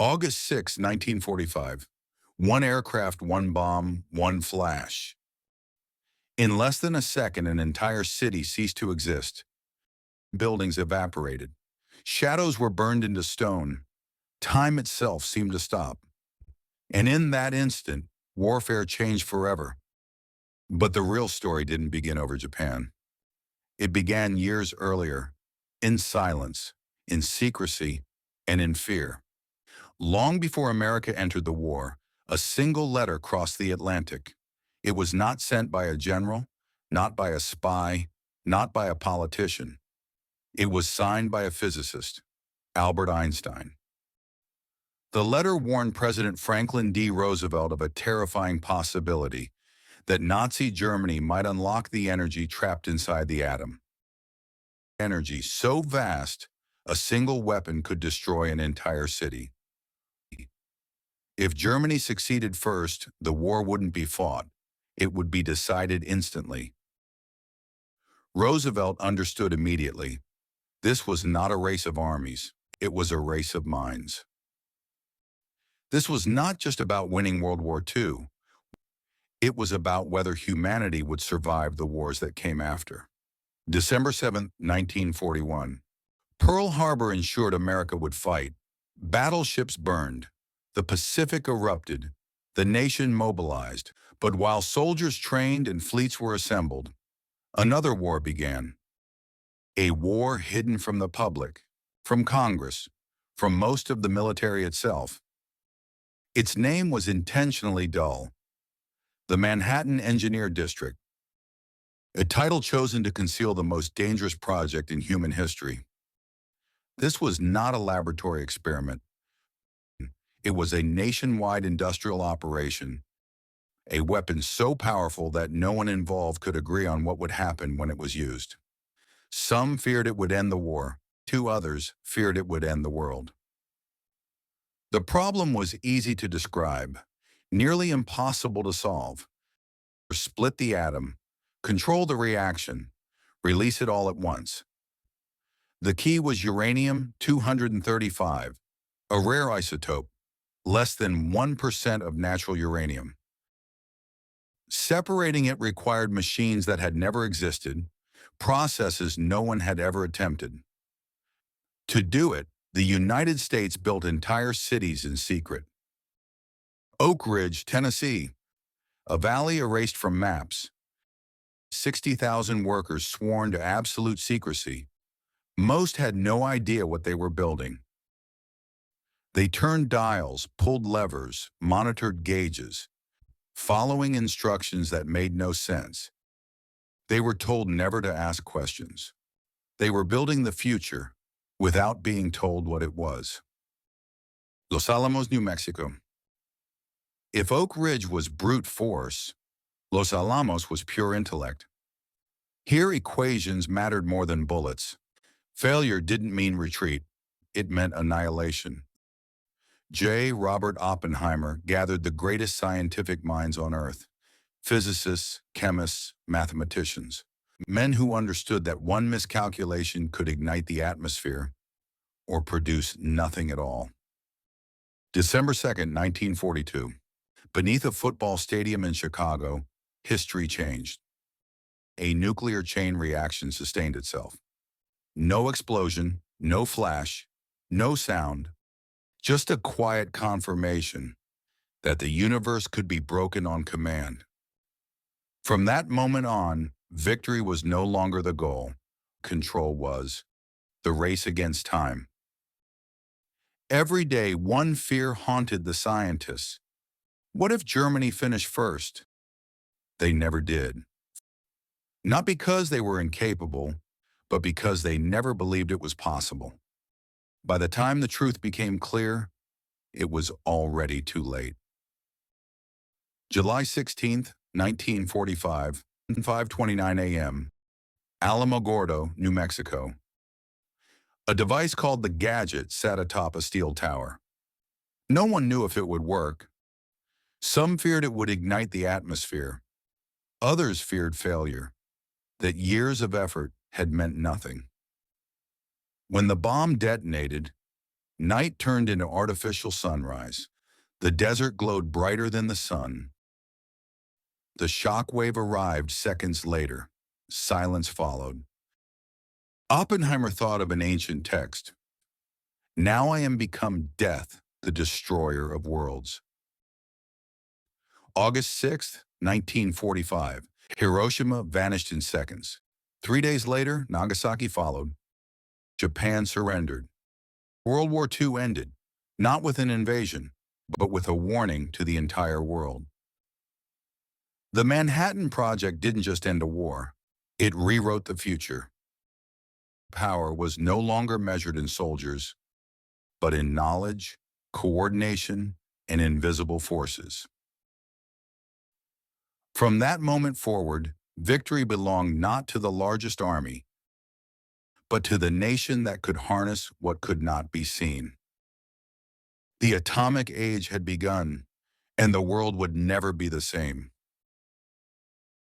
August 6, 1945. One aircraft, one bomb, one flash. In less than a second, an entire city ceased to exist. Buildings evaporated. Shadows were burned into stone. Time itself seemed to stop. And in that instant, warfare changed forever. But the real story didn't begin over Japan. It began years earlier, in silence, in secrecy, and in fear. Long before America entered the war, a single letter crossed the Atlantic. It was not sent by a general, not by a spy, not by a politician. It was signed by a physicist, Albert Einstein. The letter warned President Franklin D. Roosevelt of a terrifying possibility, that Nazi Germany might unlock the energy trapped inside the atom. Energy so vast, a single weapon could destroy an entire city. If Germany succeeded first, the war wouldn't be fought. It would be decided instantly. Roosevelt understood immediately. This was not a race of armies. It was a race of minds. This was not just about winning World War II. It was about whether humanity would survive the wars that came after. December 7, 1941. Pearl Harbor ensured America would fight. Battleships burned. The Pacific erupted. The nation mobilized. But while soldiers trained and fleets were assembled, another war began. A war hidden from the public, from Congress, from most of the military itself. Its name was intentionally dull. The Manhattan Engineer District, a title chosen to conceal the most dangerous project in human history. This was not a laboratory experiment. It was a nationwide industrial operation, a weapon so powerful that no one involved could agree on what would happen when it was used. Some feared it would end the war. Two others feared it would end the world. The problem was easy to describe, nearly impossible to solve. Split the atom, control the reaction, release it all at once. The key was uranium-235, a rare isotope, less than 1% of natural uranium. Separating it required machines that had never existed, processes no one had ever attempted. To do it, the United States built entire cities in secret. Oak Ridge, Tennessee, a valley erased from maps. 60,000 workers sworn to absolute secrecy. Most had no idea what they were building. They turned dials, pulled levers, monitored gauges, following instructions that made no sense. They were told never to ask questions. They were building the future without being told what it was. Los Alamos, New Mexico. If Oak Ridge was brute force, Los Alamos was pure intellect. Here equations mattered more than bullets. Failure didn't mean retreat. It meant annihilation. J. Robert Oppenheimer gathered the greatest scientific minds on Earth, physicists, chemists, mathematicians, men who understood that one miscalculation could ignite the atmosphere or produce nothing at all. December 2nd, 1942. Beneath a football stadium in Chicago, history changed. A nuclear chain reaction sustained itself. No explosion, no flash, no sound, just a quiet confirmation that the universe could be broken on command. From that moment on, victory was no longer the goal. Control was. The race against time. Every day, one fear haunted the scientists. What if Germany finished first? They never did. Not because they were incapable, but because they never believed it was possible. By the time the truth became clear, it was already too late. July 16th, 1945, 5:29 a.m., Alamogordo, New Mexico. A device called the Gadget sat atop a steel tower. No one knew if it would work. Some feared it would ignite the atmosphere. Others feared failure, that years of effort had meant nothing. When the bomb detonated, Night turned into artificial sunrise. The desert glowed brighter than the sun. The shock wave arrived seconds later. Silence followed. Oppenheimer thought of an ancient text. Now I am become death, the destroyer of worlds. August 6th, 1945. Hiroshima vanished in seconds. 3 days later, Nagasaki followed. Japan surrendered. World War II ended, not with an invasion, but with a warning to the entire world. The Manhattan Project didn't just end a war. It rewrote the future. Power was no longer measured in soldiers, but in knowledge, coordination, and invisible forces. From that moment forward, victory belonged not to the largest army, but to the nation that could harness what could not be seen. The atomic age had begun, and the world would never be the same.